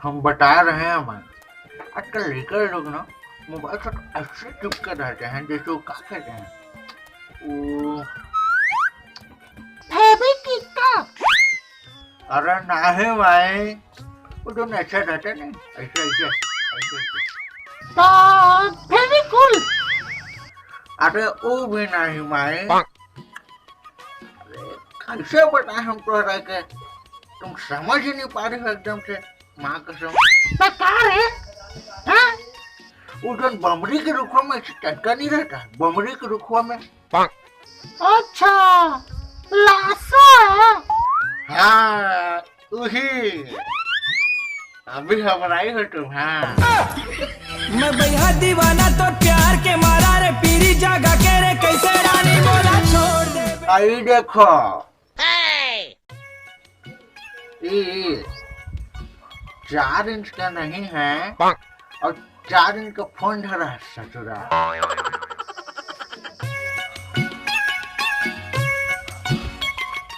हम बता रहे हैं मैं आजकल लड़के लोग ना मोबाइल से तो ऐसे चिपके रहते हैं जैसे वो क्या कहते हैं वो फेविक्विक। अरे नहीं भाई वो जो ऐसे रहते नहीं ऐसे ऐसे ऐसे ऐसे तो फेविक्विक। अरे वो भी नहीं भाई। अरे कैसे बताएं हम तो रह के तुम समझ ही नहीं पा रहे हो एकदम से माँ कसम। बता रहे हैं वो जो बमरी के रुखवा में टटका नहीं रहता बमरी के रुखवा में। अच्छा लाशा। हाँ वही अभी हमारा हो तुम। हाँ मैं भैया दीवाना तो प्यार के मारा रे पीरी जगह के रे कैसे रानी बोला छोड़ दे। आई देखो ये 4 इंच का नहीं है और 4 इंच का फोन धरा है ससुरा।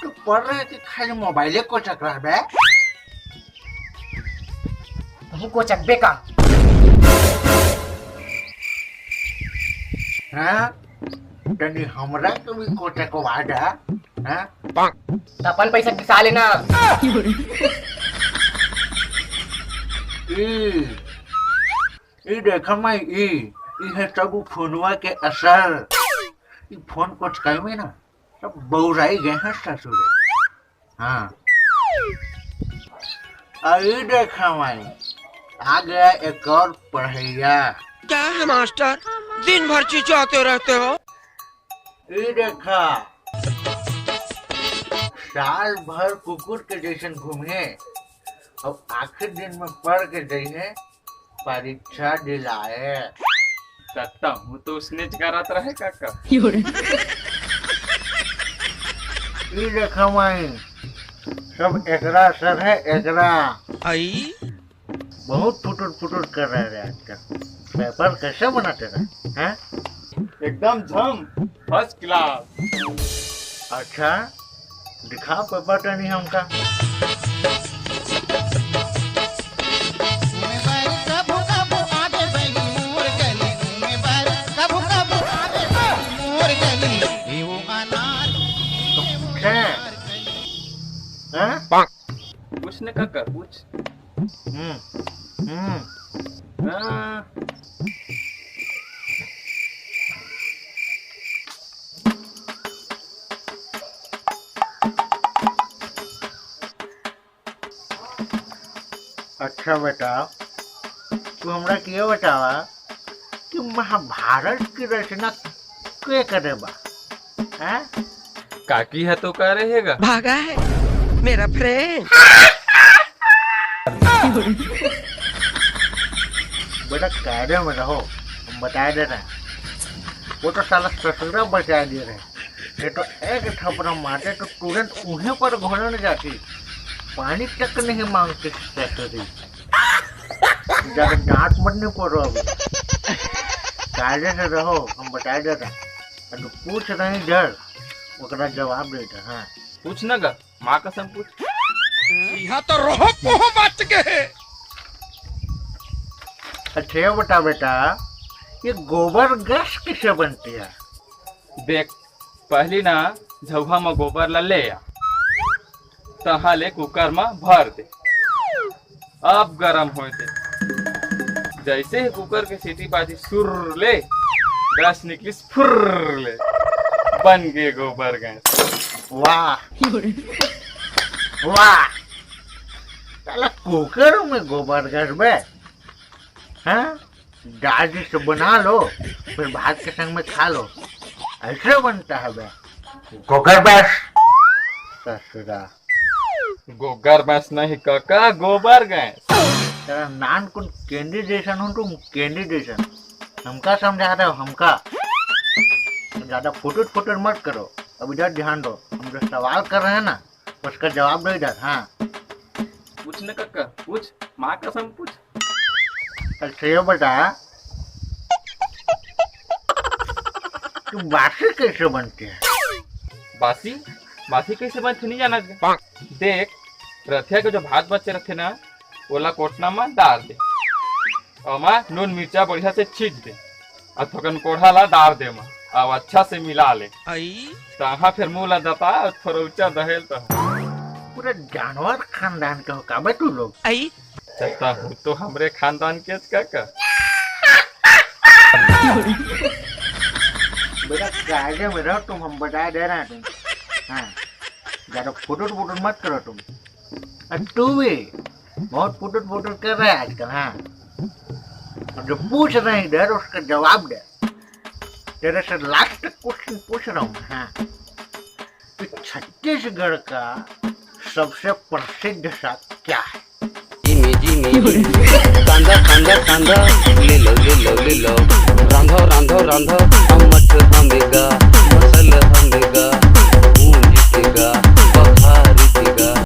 तो पढ़ रहे कि खाली मोबाइले को चक्रा बे कहीं को चकबे का। हाँ तनी हमरा तो भी को चकवा दा। हाँ अपन पैसा किसा लेना। ई देखा मैं ई है सब फोनवा के असर। ई फोन को चकाई में ना सब बौराई गए हैं ससुरे। हाँ आई देखा मैं आ गया एक और पढ़ैया। क्या है मास्टर दिन भर चिचाते रहते हो। ये देखा साल भर कुकुर के जैसे घूमे अब आखिर दिन में पढ़ के जाइए परीक्षा दिलाए। लगता हूँ तो उसने करत रहे काका। ये देखा मैं सब एकरा सर है एकरा आई बहुत फुटुर कर रहे हैं आजकल। पेपर कैसे बनाते रहे हैं? एकदम झम फर्स्ट क्लास। अच्छा दिखा पेपर तो नहीं हमका। पूछ ने काका पूछ। हाँ। अच्छा बेटा तू हमरा किया बतावा कि महाभारत की रचना के करे बा? हैं? काकी है तो कह रहेगा। भागा है मेरा फ्रेंड। बेटा कायदे में रहो हम बता दे रहे हैं। वो तो साला ससुरा बचा दे रहे ये तो एक थपड़ा मारते तो तुरंत उन्हें पर घोड़े न जाती पानी तक नहीं मांगते ससुरी। ज्यादा डांट मत नहीं पड़ो अभी कायदे से रहो हम बता दे रहे हैं। तो पूछ रहे डर ओकरा जवाब देता। हाँ पूछ न गा माँ कसम पूछ। यहाँ तो रहो पोहो बच गए। अच्छा बता बेटा ये गोबर गैस किसे बनती है? देख पहली ना झौहा में गोबर ला ले आ तहा ले कुकर में भर दे। अब गरम हो दे जैसे ही कुकर के सीटी बाजी सुर ले गैस निकली फुर ले बन गए गोबर गैस। वाह वाह साला कुकर में गोबर गैस बे। हाँ दादी से बना लो फिर भात के संग में खा लो ऐसे बनता है बे गोबर गैस। ससुरा गोबर गैस नहीं काका गोबर गैस। तेरा नान कुछ कैंडी जैसा हो तुम कैंडी जैसा हमका समझा रहे हो हमका। ज्यादा फुटुट मत करो अब इधर ध्यान दो हम जो सवाल कर रहे हैं ना उसका जवाब दो इधर। हाँ पूछ न काका पूछ माँ कसम पूछ। अच्छा ये बता तू बासी कैसे बनती है? बासी कैसे बनती नहीं जाना। देख रथिया के जो भात बचे रखे ना ओला कोटना में डाल दे और मैं नून मिर्चा बढ़िया से छीट दे और थोकन कोढ़ा ला डाल दे मैं अब अच्छा से मिला ले तहाँ फिर मुँह ला दता और थोड़ा दहेल तो पूरा जानवर खानदान के हो काबे तू लोग चलता हूँ तो हमरे खानदान के काका बेटा कायदे में रहो तुम, हम बता दे रहे हैं तुम। हाँ, ज्यादा फुटुट फुटुट मत करो तुम। और तू भी बहुत फुटुट फुटुट कर रहा है आजकल। हाँ, और जो पूछ रहे हैं इधर उसका जवाब दे। तेरे से लास्ट क्वेश्चन पूछ रहा हूँ। हाँ, कि छत्तीसगढ़ का सबसे प्रसिद्ध शाक क्या है? कांदा कांदा कांदा ले लो रांधो रांधो रांधो हम मत हमेगा मसल हमेगा